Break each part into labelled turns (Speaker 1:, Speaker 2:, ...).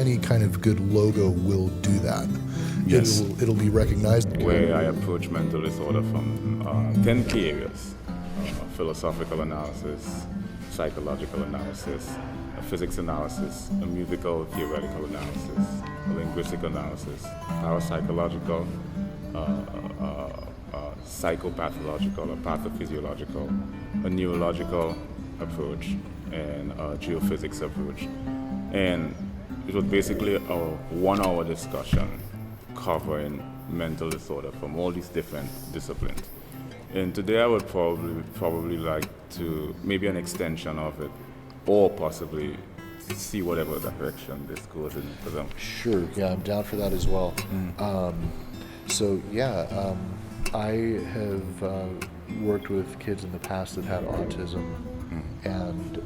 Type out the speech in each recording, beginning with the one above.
Speaker 1: Any kind of good logo will do that.
Speaker 2: Yes.
Speaker 1: It'll be recognized.
Speaker 2: Where I approach mental disorder from 10 key areas: philosophical analysis, psychological analysis, a physics analysis, a musical theoretical analysis, a linguistic analysis, parapsychological, psychopathological or pathophysiological, a neurological approach, and a geophysics approach. And it was basically a 1 hour discussion covering mental disorder from all these different disciplines. And today I would probably like to, maybe an extension of it, or possibly see whatever direction this goes in for them.
Speaker 1: Sure, yeah, I'm down for that as well. I have worked with kids in the past that had autism, and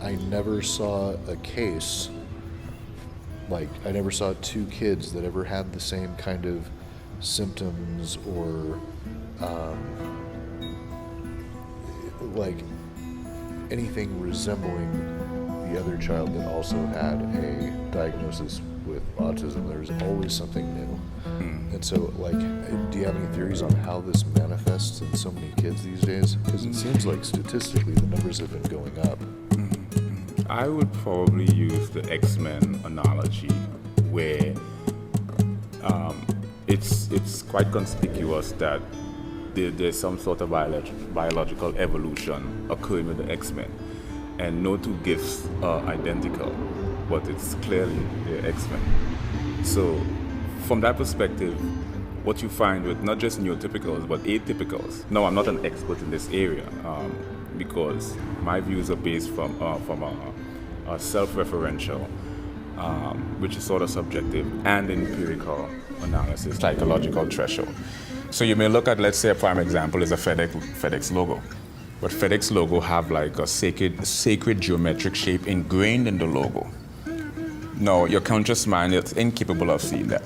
Speaker 1: I never saw a case, like I never saw 2 kids that ever had the same kind of symptoms or like anything resembling the other child that also had a diagnosis with autism. There's always something new. And so, like, do you have any theories on how this manifests in so many kids these days? Because it seems like statistically the numbers have been going up.
Speaker 2: I would probably use the X-Men analogy, where it's quite conspicuous that there's some sort of biological evolution occurring with the X-Men, and no 2 gifts are identical, but it's clearly the X-Men. So from that perspective, what you find with not just neurotypicals but atypicals. Now, I'm not an expert in this area because my views are based from a self-referential, which is sort of subjective, and empirical analysis, psychological threshold. So you may look at, let's say, a prime example is a FedEx logo. But FedEx logo have like a sacred geometric shape ingrained in the logo. No, your conscious mind is incapable of seeing that.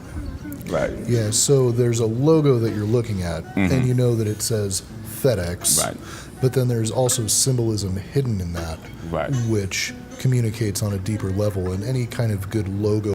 Speaker 2: Right.
Speaker 1: Yeah, so there's a logo that you're looking at, and you know that it says FedEx,
Speaker 2: Right.
Speaker 1: but then there's also symbolism hidden in that,
Speaker 2: Right.
Speaker 1: which communicates on a deeper level, and any kind of good logo